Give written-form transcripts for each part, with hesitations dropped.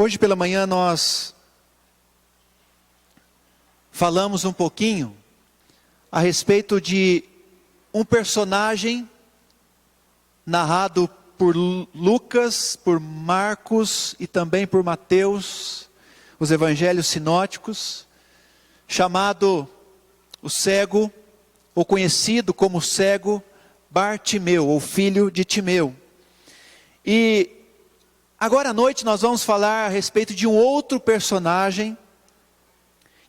Hoje pela manhã nós falamos um pouquinho a respeito de um personagem narrado por Lucas, por Marcos e também por Mateus, os evangelhos sinóticos, chamado o cego, ou conhecido como cego Bartimeu, ou filho de Timeu. E agora à noite nós vamos falar a respeito de um outro personagem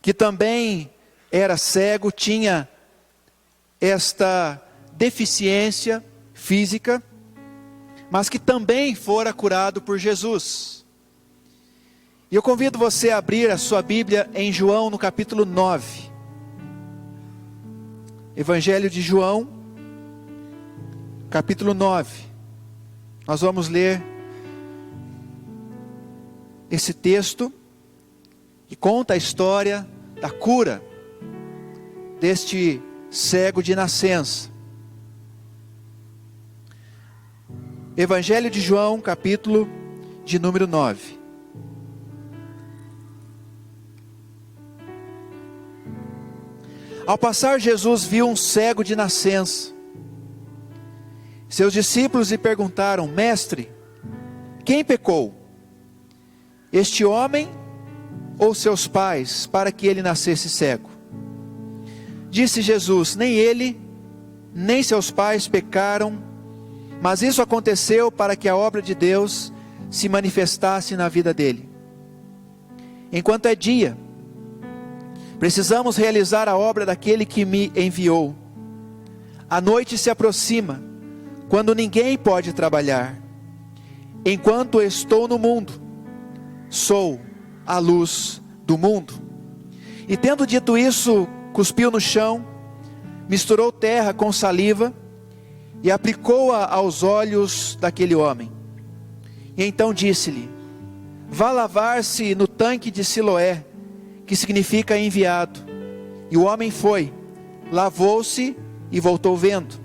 que também era cego, tinha esta deficiência física, mas que também fora curado por Jesus. E eu convido você a abrir a sua Bíblia em João no capítulo 9. Evangelho de João, capítulo 9. Nós vamos ler esse texto que conta a história da cura deste cego de nascença. Evangelho de João, capítulo de número 9. Ao passar, Jesus viu um cego de nascença. Seus discípulos lhe perguntaram: Mestre, quem pecou? Este homem ou seus pais, para que ele nascesse cego? Disse Jesus: nem ele, nem seus pais pecaram, mas isso aconteceu para que a obra de Deus se manifestasse na vida dele. Enquanto é dia, precisamos realizar a obra daquele que me enviou. A noite se aproxima, quando ninguém pode trabalhar. Enquanto estou no mundo, sou a luz do mundo. E tendo dito isso, cuspiu no chão, misturou terra com saliva e aplicou-a aos olhos daquele homem. E então disse-lhe: vá lavar-se no tanque de Siloé, que significa enviado. E o homem foi, lavou-se e voltou vendo.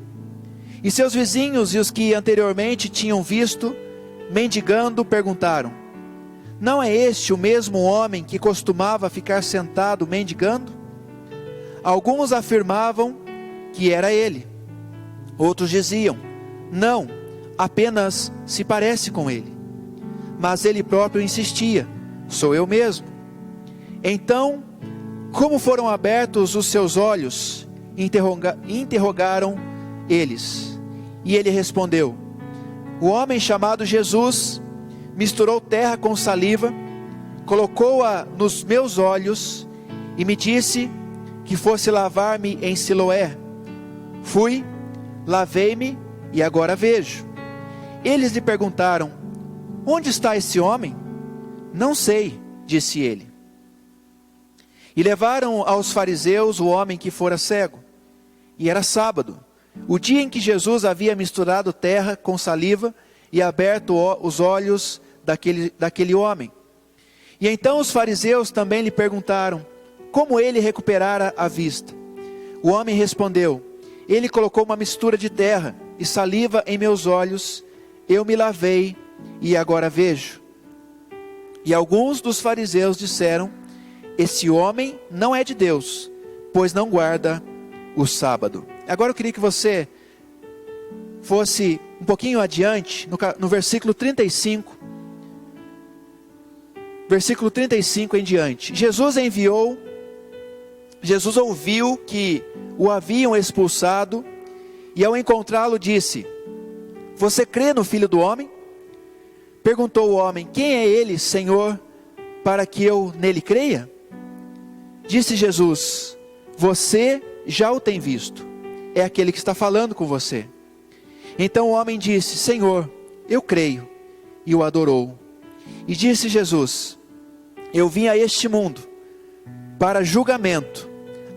E seus vizinhos e os que anteriormente tinham visto, mendigando, perguntaram: não é este o mesmo homem que costumava ficar sentado mendigando? Alguns afirmavam que era ele. Outros diziam: não, apenas se parece com ele. Mas ele próprio insistia: sou eu mesmo. Então, como foram abertos os seus olhos? Interrogaram eles. E ele respondeu: o homem chamado Jesus misturou terra com saliva, colocou-a nos meus olhos e me disse que fosse lavar-me em Siloé. Fui, lavei-me e agora vejo. Eles lhe perguntaram: onde está esse homem? Não sei, disse ele. E levaram aos fariseus o homem que fora cego. E era sábado, o dia em que Jesus havia misturado terra com saliva e aberto os olhos daquele homem. E então os fariseus também lhe perguntaram como ele recuperara a vista. O homem respondeu: ele colocou uma mistura de terra e saliva em meus olhos, eu me lavei e agora vejo. E alguns dos fariseus disseram: esse homem não é de Deus, pois não guarda o sábado. Agora eu queria que você fosse um pouquinho adiante, no versículo 35. Versículo 35 em diante. Jesus ouviu que o haviam expulsado, e ao encontrá-lo disse: você crê no Filho do Homem? Perguntou o homem: quem é ele, Senhor, para que eu nele creia? Disse Jesus: você já o tem visto, é aquele que está falando com você. Então o homem disse: Senhor, eu creio, e o adorou. E disse Jesus: eu vim a este mundo para julgamento,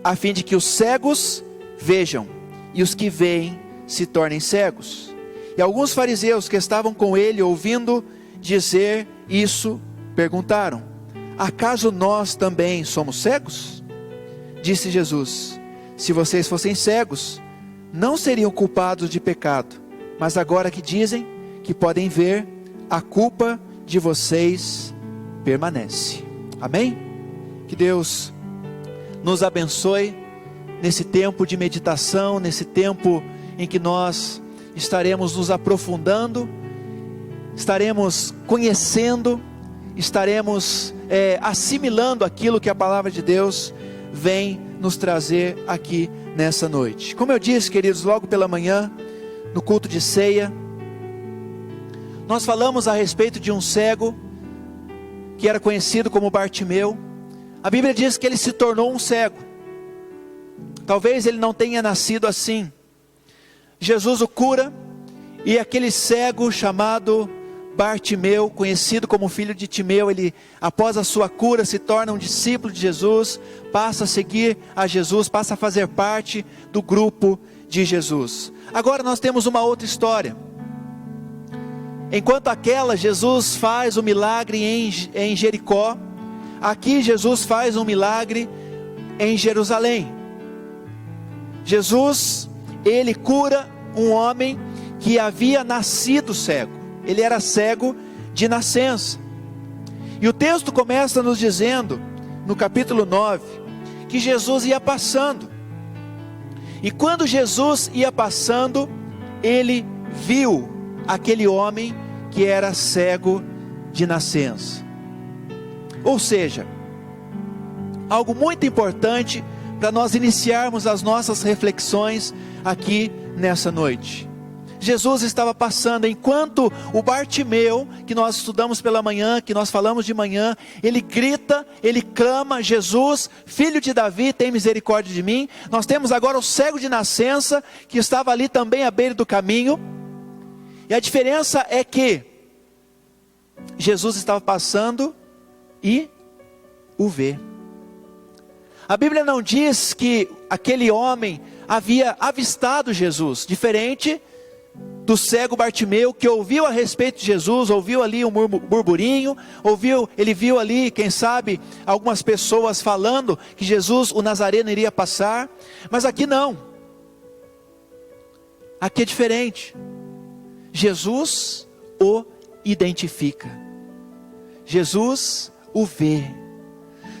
a fim de que os cegos vejam, e os que veem se tornem cegos. E alguns fariseus que estavam com ele, ouvindo dizer isso, perguntaram: acaso nós também somos cegos? Disse Jesus: se vocês fossem cegos, não seriam culpados de pecado, mas agora que dizem que podem ver, a culpa de vocês permanece. Amém? Que Deus nos abençoe nesse tempo de meditação, nesse tempo em que nós estaremos nos aprofundando, estaremos conhecendo, estaremos assimilando aquilo que a palavra de Deus vem nos trazer aqui nessa noite. Como eu disse, queridos, logo pela manhã, no culto de ceia, nós falamos a respeito de um cego, que era conhecido como Bartimeu. A Bíblia diz que ele se tornou um cego. Talvez ele não tenha nascido assim. Jesus o cura, e aquele cego chamado Bartimeu, conhecido como filho de Timeu, ele, após a sua cura, se torna um discípulo de Jesus, passa a seguir a Jesus, passa a fazer parte do grupo de Jesus. Agora nós temos uma outra história. Enquanto aquela, Jesus faz o milagre em Jericó, aqui Jesus faz um milagre em Jerusalém. Jesus, ele cura um homem que havia nascido cego. Ele era cego de nascença. E o texto começa nos dizendo, no capítulo 9, que Jesus ia passando. E quando Jesus ia passando, ele viu aquele homem que era cego de nascença. Ou seja, algo muito importante para nós iniciarmos as nossas reflexões aqui nessa noite. Jesus estava passando, enquanto o Bartimeu, que nós estudamos pela manhã, que nós falamos de manhã, ele grita, ele clama: Jesus, filho de Davi, tem misericórdia de mim. Nós temos agora o cego de nascença, que estava ali também à beira do caminho, e a diferença é que Jesus estava passando e o vê. A Bíblia não diz que aquele homem havia avistado Jesus, diferente do cego Bartimeu, que ouviu a respeito de Jesus, ouviu ali um burburinho, ele viu ali, quem sabe, algumas pessoas falando que Jesus, o Nazareno, iria passar. Mas aqui não, aqui é diferente. Jesus o identifica, Jesus o vê.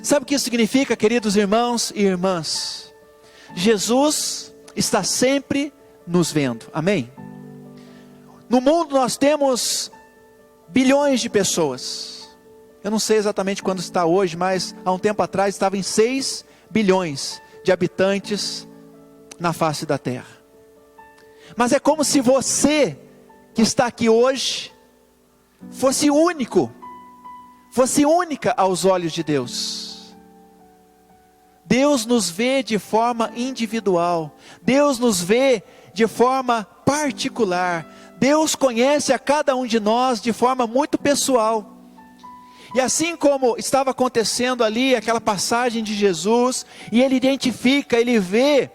Sabe o que isso significa, queridos irmãos e irmãs? Jesus está sempre nos vendo, amém? No mundo nós temos bilhões de pessoas. Eu não sei exatamente quando está hoje, mas há um tempo atrás estava em 6 bilhões de habitantes na face da terra. Mas é como se você que está aqui hoje fosse único, fosse única aos olhos de Deus. Deus nos vê de forma individual, Deus nos vê de forma particular, Deus conhece a cada um de nós de forma muito pessoal. E assim como estava acontecendo ali, aquela passagem de Jesus, e ele identifica, ele vê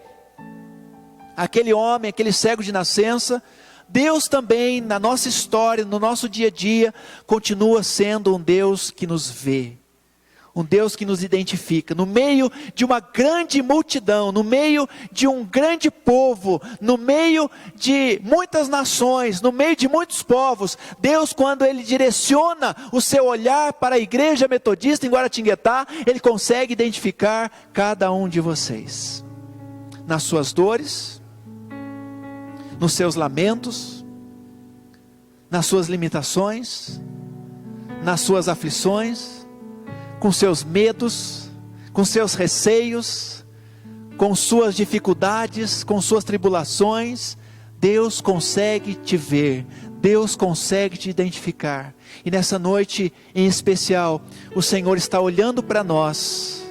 aquele homem, aquele cego de nascença, Deus também, na nossa história, no nosso dia a dia, continua sendo um Deus que nos vê, um Deus que nos identifica, no meio de uma grande multidão, no meio de um grande povo, no meio de muitas nações, no meio de muitos povos. Deus, quando Ele direciona o seu olhar para a igreja metodista em Guaratinguetá, Ele consegue identificar cada um de vocês, nas suas dores, nos seus lamentos, nas suas limitações, nas suas aflições, com seus medos, com seus receios, com suas dificuldades, com suas tribulações. Deus consegue te ver, Deus consegue te identificar. E nessa noite em especial, o Senhor está olhando para nós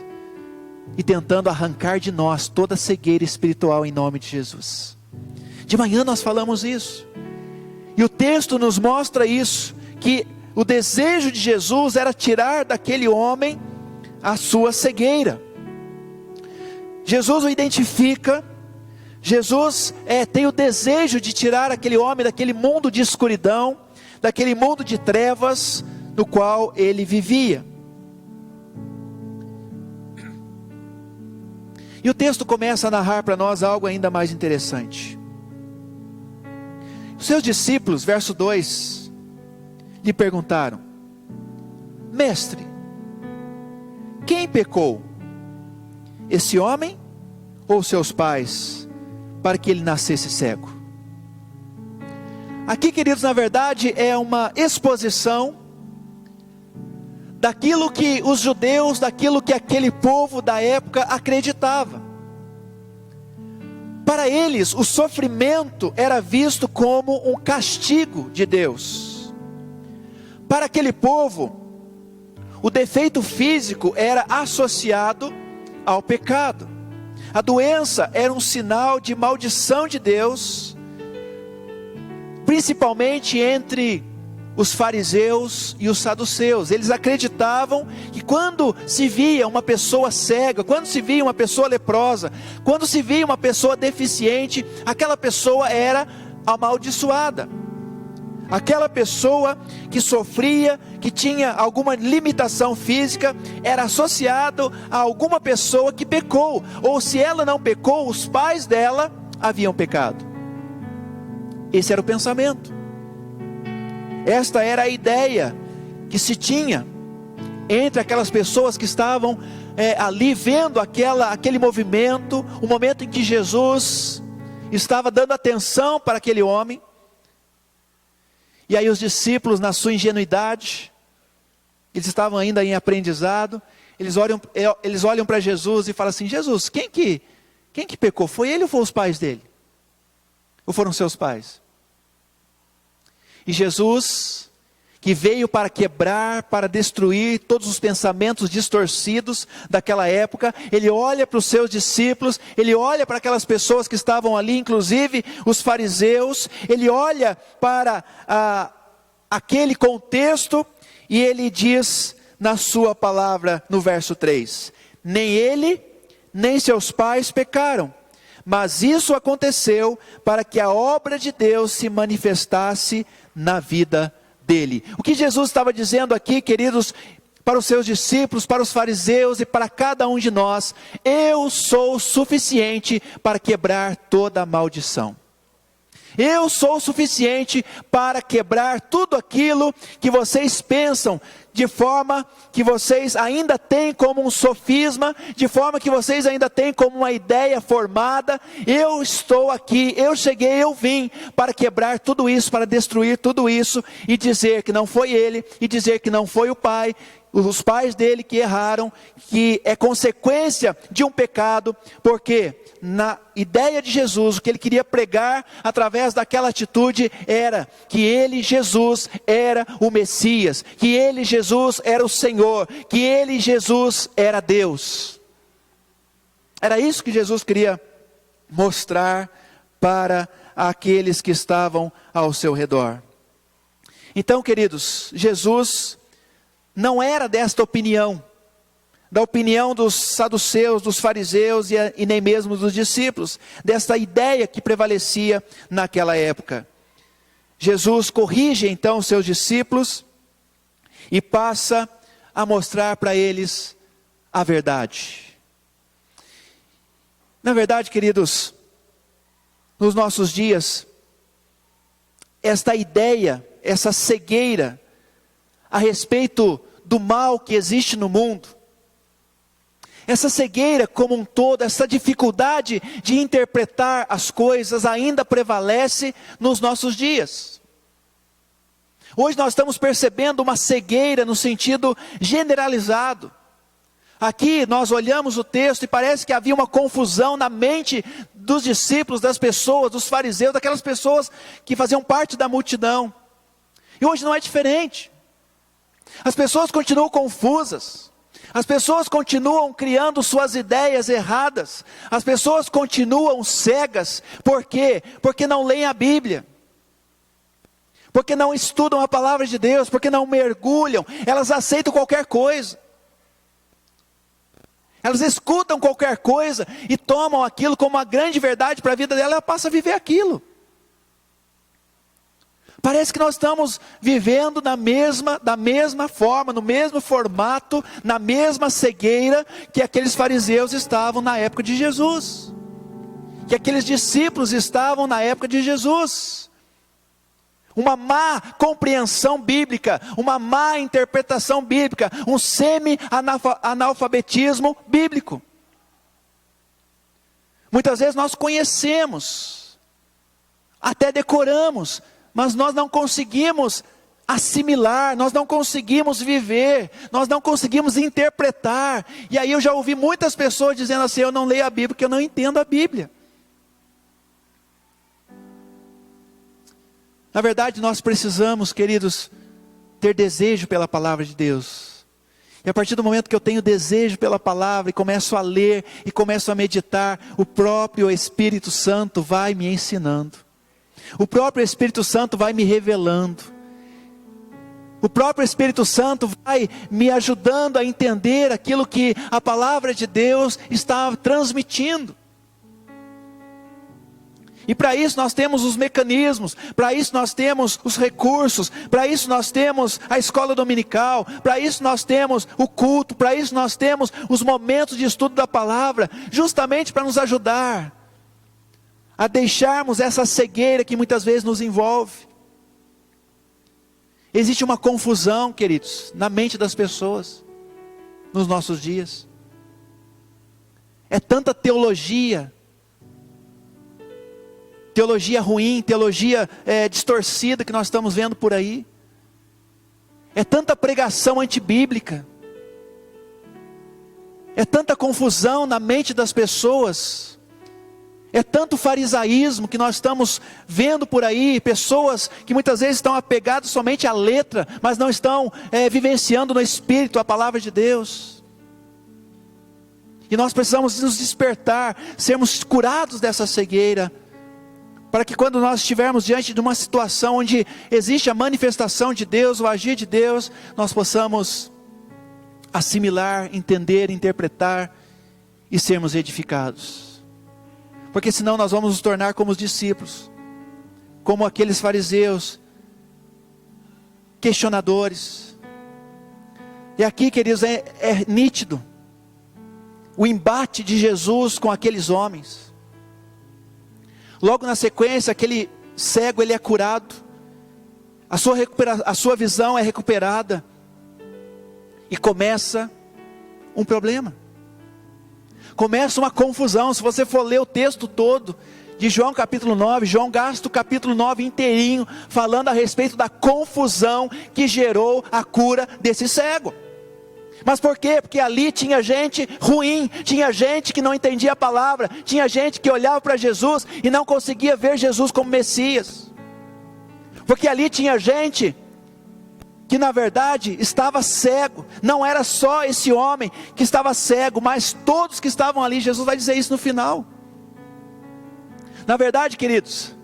e tentando arrancar de nós toda cegueira espiritual em nome de Jesus. De manhã nós falamos isso, e o texto nos mostra isso, que o desejo de Jesus era tirar daquele homem a sua cegueira. Jesus o identifica, Jesus tem o desejo de tirar aquele homem daquele mundo de escuridão, daquele mundo de trevas no qual ele vivia. E o texto começa a narrar para nós algo ainda mais interessante. Os seus discípulos, verso 2, lhe perguntaram: Mestre, quem pecou? Esse homem ou seus pais, para que ele nascesse cego? Aqui, queridos, na verdade é uma exposição daquilo que os judeus, daquilo que aquele povo da época acreditava. Para eles, o sofrimento era visto como um castigo de Deus. Para aquele povo, o defeito físico era associado ao pecado. A doença era um sinal de maldição de Deus, principalmente entre os fariseus e os saduceus. Eles acreditavam que quando se via uma pessoa cega, quando se via uma pessoa leprosa, quando se via uma pessoa deficiente, aquela pessoa era amaldiçoada. Aquela pessoa que sofria, que tinha alguma limitação física, era associado a alguma pessoa que pecou, ou se ela não pecou, os pais dela haviam pecado. Esse era o pensamento. Esta era a ideia que se tinha entre aquelas pessoas que estavam ali vendo aquele movimento, o momento em que Jesus estava dando atenção para aquele homem. E aí os discípulos, na sua ingenuidade, eles estavam ainda em aprendizado, eles olham para Jesus e falam assim: Jesus, quem que pecou? Foi ele ou foram os pais dele? Ou foram seus pais? E Jesus, que veio para quebrar, para destruir todos os pensamentos distorcidos daquela época, ele olha para os seus discípulos, ele olha para aquelas pessoas que estavam ali, inclusive os fariseus, ele olha para aquele contexto, e ele diz na sua palavra, no verso 3, nem ele, nem seus pais pecaram, mas isso aconteceu para que a obra de Deus se manifestasse na vida dele. O que Jesus estava dizendo aqui, queridos, para os seus discípulos, para os fariseus e para cada um de nós: eu sou suficiente para quebrar toda a maldição. Eu sou suficiente para quebrar tudo aquilo que vocês pensam, de forma que vocês ainda têm como um sofisma, de forma que vocês ainda têm como uma ideia formada. Eu estou aqui, eu cheguei, eu vim para quebrar tudo isso, para destruir tudo isso, e dizer que não foi ele, e dizer que não foi o pai, os pais dele que erraram, que é consequência de um pecado, porque na ideia de Jesus, o que ele queria pregar através daquela atitude era que ele, Jesus, era o Messias, que ele, Jesus, era o Senhor, que ele, Jesus, era Deus. Era isso que Jesus queria mostrar para aqueles que estavam ao seu redor. Então, queridos, Jesus não era desta opinião, da opinião dos saduceus, dos fariseus e nem mesmo dos discípulos, desta ideia que prevalecia naquela época. Jesus corrige então os seus discípulos e passa a mostrar para eles a verdade. Na verdade, queridos, nos nossos dias, esta ideia, essa cegueira a respeito do mal que existe no mundo, essa cegueira como um todo, essa dificuldade de interpretar as coisas ainda prevalece nos nossos dias. Hoje nós estamos percebendo uma cegueira no sentido generalizado. Aqui nós olhamos o texto e parece que havia uma confusão na mente dos discípulos, das pessoas, dos fariseus, daquelas pessoas que faziam parte da multidão. E hoje não é diferente. As pessoas continuam confusas. As pessoas continuam criando suas ideias erradas. As pessoas continuam cegas. Por quê? Porque não leem a Bíblia. Porque não estudam a palavra de Deus. Porque não mergulham. Elas aceitam qualquer coisa. Elas escutam qualquer coisa e tomam aquilo como uma grande verdade para a vida dela. Ela passa a viver aquilo. Parece que nós estamos vivendo da mesma forma, no mesmo formato, na mesma cegueira que aqueles fariseus estavam na época de Jesus. Que aqueles discípulos estavam na época de Jesus. uma má compreensão bíblica, uma má interpretação bíblica, um semi-analfabetismo bíblico. Muitas vezes nós conhecemos, até decoramos, mas nós não conseguimos assimilar, nós não conseguimos viver, nós não conseguimos interpretar. E aí eu já ouvi muitas pessoas dizendo assim: eu não leio a Bíblia porque eu não entendo a Bíblia. Na verdade, nós precisamos, queridos, ter desejo pela palavra de Deus. E a partir do momento que eu tenho desejo pela palavra e começo a ler e começo a meditar, o próprio Espírito Santo vai me ensinando. O próprio Espírito Santo vai me revelando. O próprio Espírito Santo vai me ajudando a entender aquilo que a palavra de Deus está transmitindo. E para isso nós temos os mecanismos, para isso nós temos os recursos, para isso nós temos a escola dominical, para isso nós temos o culto, para isso nós temos os momentos de estudo da palavra, justamente para nos ajudar a deixarmos essa cegueira que muitas vezes nos envolve. Existe uma confusão, queridos, na mente das pessoas, nos nossos dias. É tanta teologia ruim, teologia distorcida que nós estamos vendo por aí. É tanta pregação antibíblica. É tanta confusão na mente das pessoas. É tanto farisaísmo que nós estamos vendo por aí. Pessoas que muitas vezes estão apegadas somente à letra, mas não estão vivenciando no Espírito a palavra de Deus. E nós precisamos nos despertar, sermos curados dessa cegueira, para que quando nós estivermos diante de uma situação onde existe a manifestação de Deus, o agir de Deus, nós possamos assimilar, entender, interpretar e sermos edificados. Porque senão nós vamos nos tornar como os discípulos, como aqueles fariseus, questionadores. E aqui, queridos, é nítido o embate de Jesus com aqueles homens. Logo na sequência, aquele cego ele é curado, a sua visão é recuperada, e começa um problema, começa uma confusão. Se você for ler o texto todo de João capítulo 9, João gasta o capítulo 9 inteirinho, falando a respeito da confusão que gerou a cura desse cego. Mas por quê? Porque ali tinha gente ruim, tinha gente que não entendia a palavra, tinha gente que olhava para Jesus e não conseguia ver Jesus como Messias. Porque ali tinha gente que na verdade estava cego. Não era só esse homem que estava cego, mas todos que estavam ali. Jesus vai dizer isso no final. Na verdade, queridos,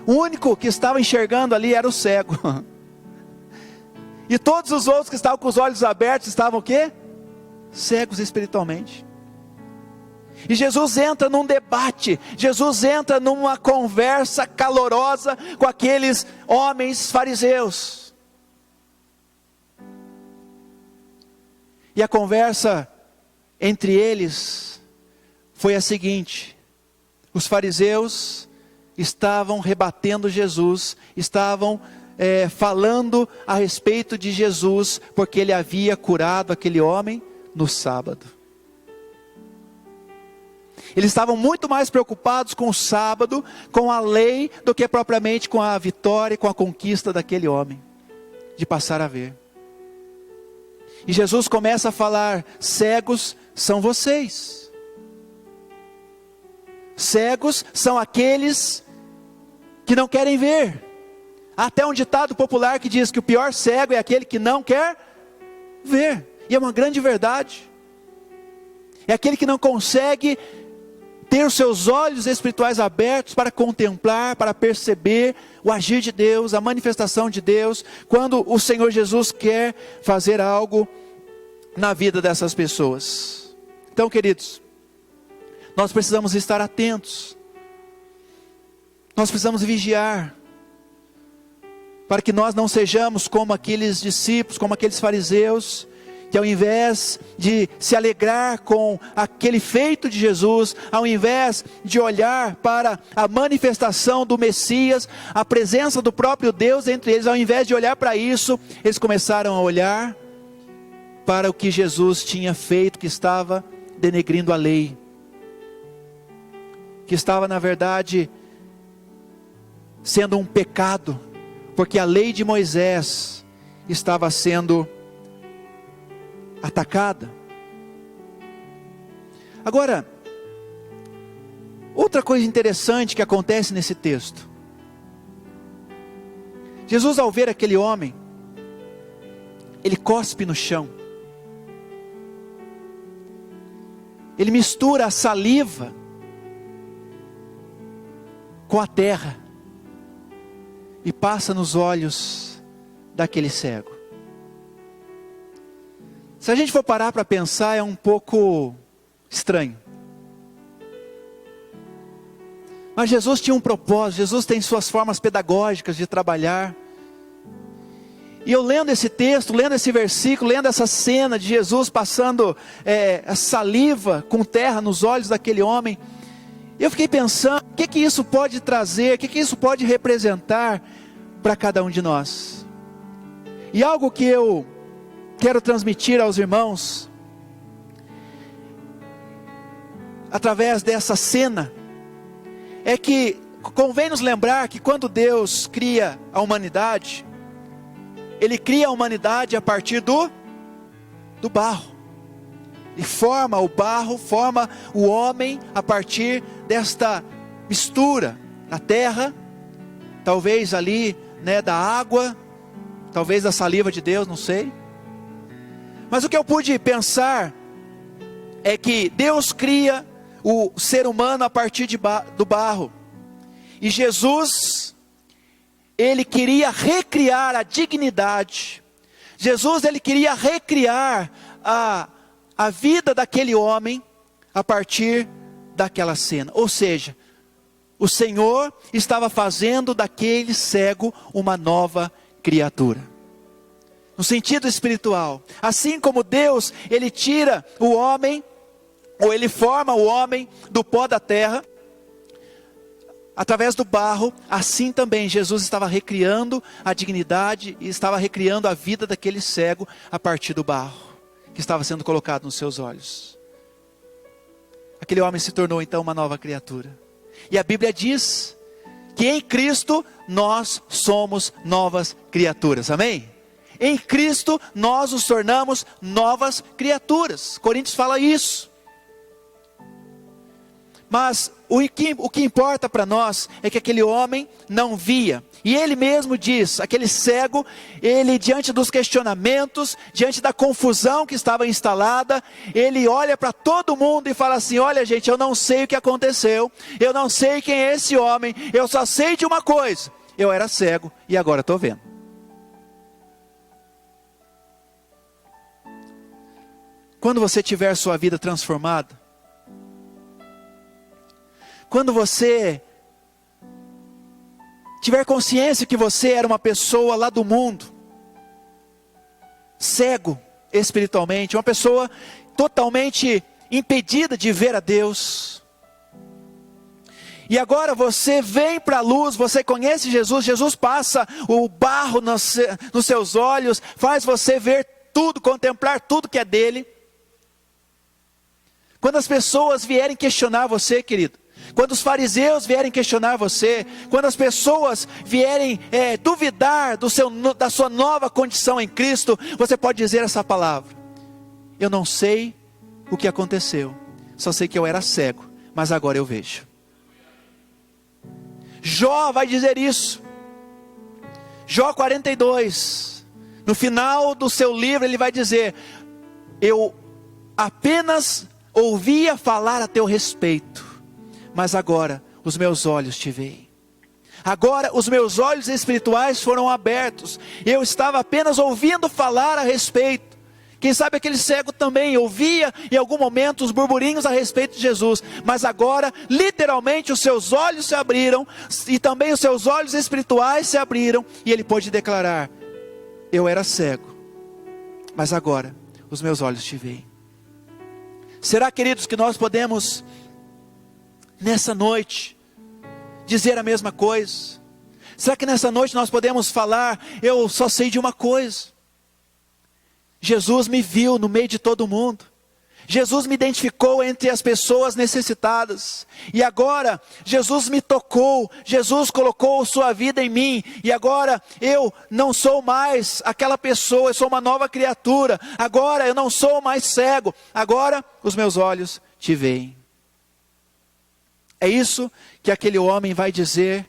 o único que estava enxergando ali era o cego. E todos os outros que estavam com os olhos abertos estavam o quê? Cegos espiritualmente. E Jesus entra num debate, Jesus entra numa conversa calorosa com aqueles homens fariseus. E a conversa entre eles foi a seguinte: os fariseus estavam rebatendo Jesus, estavam falando a respeito de Jesus, porque ele havia curado aquele homem no sábado. Eles estavam muito mais preocupados com o sábado, com a lei, do que propriamente com a vitória, com a conquista daquele homem, de passar a ver. E Jesus começa a falar: cegos são vocês. Cegos são aqueles que não querem ver. Há até um ditado popular que diz que o pior cego é aquele que não quer ver. E é uma grande verdade. É aquele que não consegue ter os seus olhos espirituais abertos para contemplar, para perceber o agir de Deus, a manifestação de Deus, quando o Senhor Jesus quer fazer algo na vida dessas pessoas. Então, queridos, nós precisamos estar atentos, nós precisamos vigiar, para que nós não sejamos como aqueles discípulos, como aqueles fariseus, que ao invés de se alegrar com aquele feito de Jesus, ao invés de olhar para a manifestação do Messias, a presença do próprio Deus entre eles, ao invés de olhar para isso, eles começaram a olhar para o que Jesus tinha feito, que estava denegrindo a lei, que estava na verdade sendo um pecado, porque a lei de Moisés estava sendo atacada. Agora, outra coisa interessante que acontece nesse texto, Jesus, ao ver aquele homem, ele cospe no chão, ele mistura a saliva com a terra e passa nos olhos daquele cego. Se a gente for parar para pensar, é um pouco estranho. Mas Jesus tinha um propósito, Jesus tem suas formas pedagógicas de trabalhar. E eu lendo esse texto, lendo esse versículo, lendo essa cena de Jesus passando a saliva com terra nos olhos daquele homem, eu fiquei pensando, o que isso pode trazer, o que isso pode representar para cada um de nós. E algo que eu quero transmitir aos irmãos, através dessa cena, é que convém nos lembrar que quando Deus cria a humanidade, Ele cria a humanidade a partir do barro. Ele forma o barro, forma o homem a partir desta mistura na terra, talvez ali, da água, talvez da saliva de Deus, não sei. Mas o que eu pude pensar é que Deus cria o ser humano a partir do barro. E Jesus, Ele queria recriar a dignidade. Jesus, Ele queria recriar a vida daquele homem a partir daquela cena. Ou seja, o Senhor estava fazendo daquele cego uma nova criatura. No sentido espiritual, assim como Deus, Ele tira o homem, ou Ele forma o homem do pó da terra, através do barro, assim também Jesus estava recriando a dignidade, e estava recriando a vida daquele cego, a partir do barro, que estava sendo colocado nos seus olhos. Aquele homem se tornou então uma nova criatura, e a Bíblia diz, que em Cristo, nós somos novas criaturas, amém? Em Cristo nós nos tornamos novas criaturas. Coríntios fala isso. Mas o que importa para nós é que aquele homem não via. E ele mesmo diz, aquele cego, ele diante dos questionamentos, diante da confusão que estava instalada, ele olha para todo mundo e fala assim: olha gente, eu não sei o que aconteceu, eu não sei quem é esse homem, eu só sei de uma coisa, eu era cego e agora estou vendo. Quando você tiver sua vida transformada, quando você tiver consciência que você era uma pessoa lá do mundo, cego espiritualmente, uma pessoa totalmente impedida de ver a Deus, e agora você vem para a luz, você conhece Jesus, Jesus passa o barro nos seus olhos, faz você ver tudo, contemplar tudo que é dele. Quando as pessoas vierem questionar você, querido, quando os fariseus vierem questionar você, quando as pessoas vierem duvidar da sua nova condição em Cristo, você pode dizer essa palavra: eu não sei o que aconteceu, só sei que eu era cego, mas agora eu vejo. Jó vai dizer isso, Jó 42, no final do seu livro ele vai dizer: eu apenas ouvia falar a teu respeito, mas agora os meus olhos te veem. Agora os meus olhos espirituais foram abertos. Eu estava apenas ouvindo falar a respeito. Quem sabe aquele cego também ouvia em algum momento os burburinhos a respeito de Jesus, mas agora literalmente os seus olhos se abriram, e também os seus olhos espirituais se abriram, e ele pôde declarar: eu era cego, mas agora os meus olhos te veem. Será, queridos, que nós podemos, nessa noite, dizer a mesma coisa? Será que nessa noite nós podemos falar, eu só sei de uma coisa: Jesus me viu no meio de todo mundo. Jesus me identificou entre as pessoas necessitadas. E agora, Jesus me tocou. Jesus colocou sua vida em mim. E agora, eu não sou mais aquela pessoa. Eu sou uma nova criatura. Agora, eu não sou mais cego. Agora, os meus olhos te veem. É isso que aquele homem vai dizer,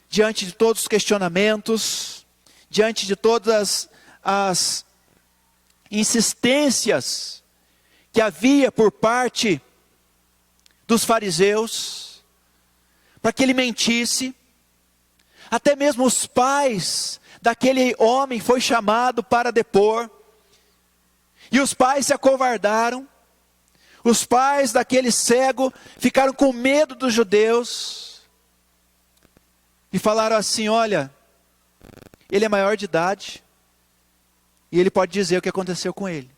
diante de todos os questionamentos, diante de todas as insistências que havia por parte dos fariseus, para que ele mentisse. Até mesmo os pais daquele homem foi chamado para depor, e os pais se acovardaram. Os pais daquele cego ficaram com medo dos judeus, e falaram assim: olha, ele é maior de idade, e ele pode dizer o que aconteceu com ele.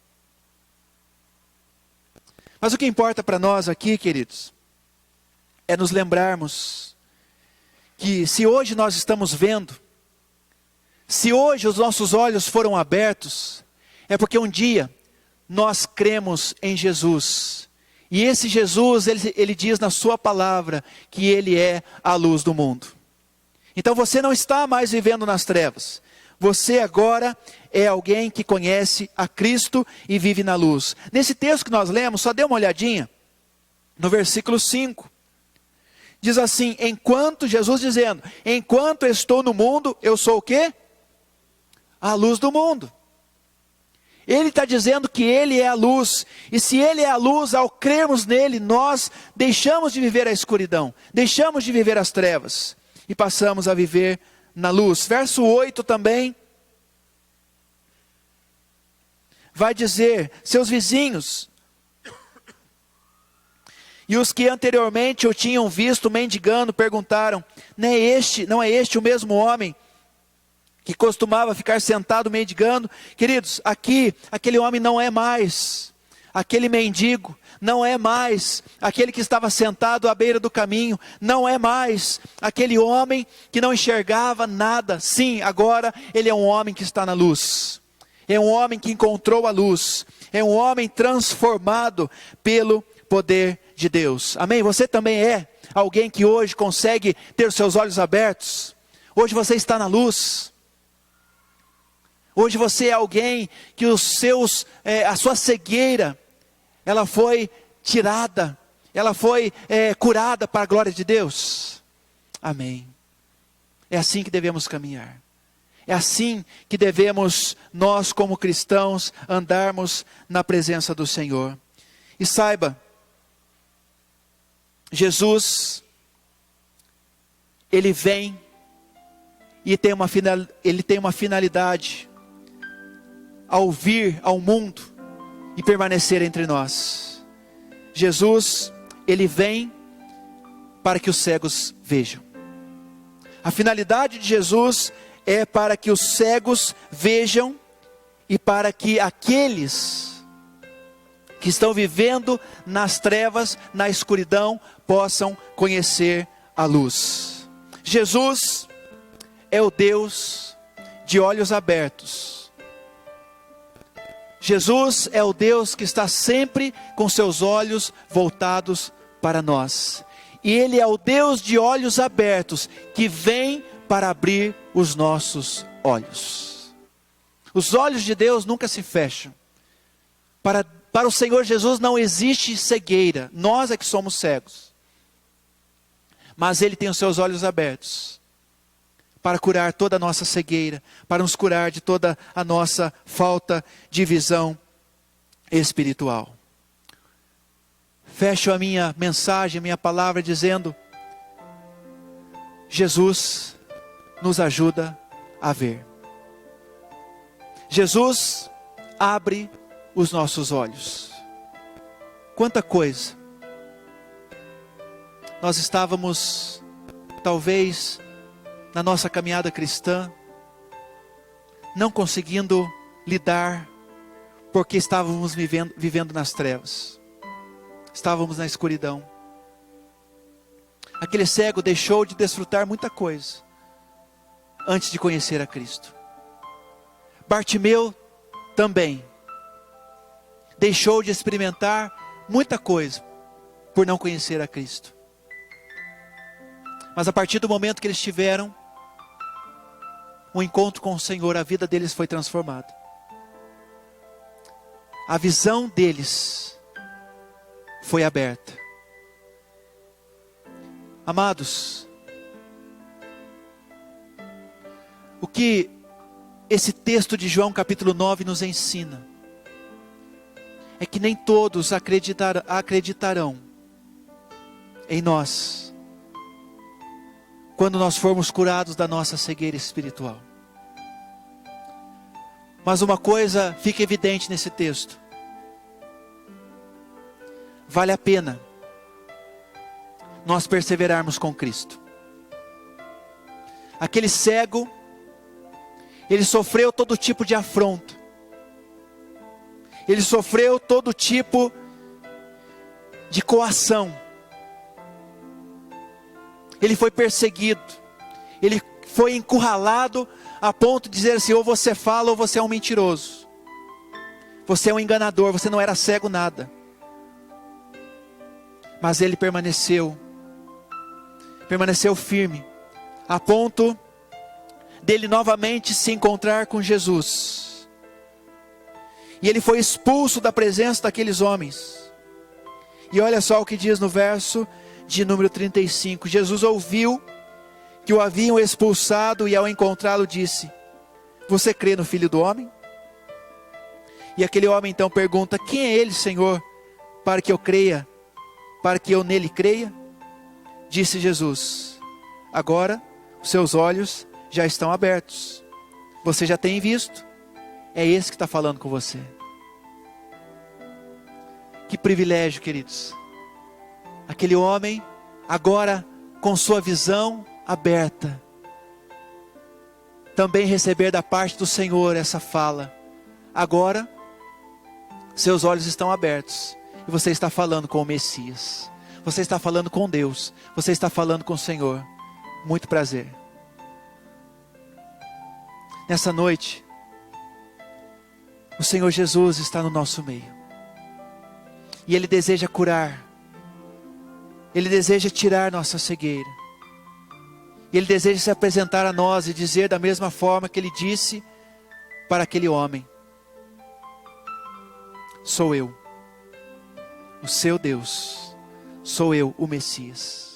Mas o que importa para nós aqui, queridos, é nos lembrarmos que se hoje nós estamos vendo, se hoje os nossos olhos foram abertos, é porque um dia nós cremos em Jesus. E esse Jesus, ele diz na sua palavra que ele é a luz do mundo. Então você não está mais vivendo nas trevas. Você agora é alguém que conhece a Cristo e vive na luz. Nesse texto que nós lemos, só dê uma olhadinha, no versículo 5. Diz assim: enquanto, Jesus dizendo, enquanto estou no mundo, eu sou o quê? A luz do mundo. Ele está dizendo que ele é a luz. E se ele é a luz, ao crermos nele, nós deixamos de viver a escuridão, deixamos de viver as trevas, e passamos a viver na luz. Verso 8 também vai dizer: seus vizinhos e os que anteriormente o tinham visto mendigando perguntaram: não é este o mesmo homem que costumava ficar sentado mendigando? Queridos, aqui aquele homem não é mais aquele mendigo, não é mais aquele que estava sentado à beira do caminho, não é mais aquele homem que não enxergava nada. Sim, agora ele é um homem que está na luz, é um homem que encontrou a luz, é um homem transformado pelo poder de Deus. Amém? Você também é alguém que hoje consegue ter os seus olhos abertos. Hoje você está na luz. Hoje você é alguém que a sua cegueira, ela foi tirada, ela foi curada para a glória de Deus. Amém. É assim que devemos caminhar. É assim que devemos, nós como cristãos, andarmos na presença do Senhor. E saiba, Jesus, ele vem e ele tem uma finalidade ao vir ao mundo e permanecer entre nós. Jesus, ele vem para que os cegos vejam. A finalidade de Jesus é para que os cegos vejam e para que aqueles que estão vivendo nas trevas, na escuridão, possam conhecer a luz. Jesus é o Deus de olhos abertos. Jesus é o Deus que está sempre com seus olhos voltados para nós. E Ele é o Deus de olhos abertos, que vem para abrir os nossos olhos. Os olhos de Deus nunca se fecham. Para o Senhor Jesus não existe cegueira, nós é que somos cegos. Mas Ele tem os seus olhos abertos para curar toda a nossa cegueira, para nos curar de toda a nossa falta de visão espiritual. Fecho a minha mensagem, a minha palavra dizendo: Jesus nos ajuda a ver. Jesus abre os nossos olhos. Quanta coisa nós estávamos, talvez, na nossa caminhada cristã, não conseguindo lidar, porque estávamos vivendo nas trevas, estávamos na escuridão. Aquele cego deixou de desfrutar muita coisa antes de conhecer a Cristo. Bartimeu também deixou de experimentar muita coisa por não conhecer a Cristo. Mas a partir do momento que eles tiveram um encontro com o Senhor, a vida deles foi transformada. A visão deles foi aberta. Amados, o que esse texto de João capítulo 9 nos ensina é que nem todos acreditarão em nós quando nós formos curados da nossa cegueira espiritual. Mas uma coisa fica evidente nesse texto: vale a pena nós perseverarmos com Cristo. Aquele cego, ele sofreu todo tipo de afronta, ele sofreu todo tipo de coação, ele foi perseguido, ele foi encurralado a ponto de dizer assim: ou você fala ou você é um mentiroso, você é um enganador, você não era cego nada. Mas ele permaneceu firme, a ponto dele novamente se encontrar com Jesus. E ele foi expulso da presença daqueles homens. E olha só o que diz no verso de número 35. Jesus ouviu que o haviam expulsado e ao encontrá-lo disse: você crê no Filho do Homem? E aquele homem então pergunta: quem é ele, Senhor, para que eu creia, para que eu nele creia? Disse Jesus: agora os seus olhos já estão abertos, você já tem visto, é esse que está falando com você. Que privilégio, queridos, aquele homem agora com sua visão aberta, também receber da parte do Senhor essa fala: agora seus olhos estão abertos, e você está falando com o Messias, você está falando com Deus, você está falando com o Senhor. Muito prazer. Nessa noite, o Senhor Jesus está no nosso meio, e Ele deseja curar, Ele deseja tirar nossa cegueira, e Ele deseja se apresentar a nós e dizer da mesma forma que Ele disse para aquele homem: sou eu, o seu Deus, sou eu, o Messias.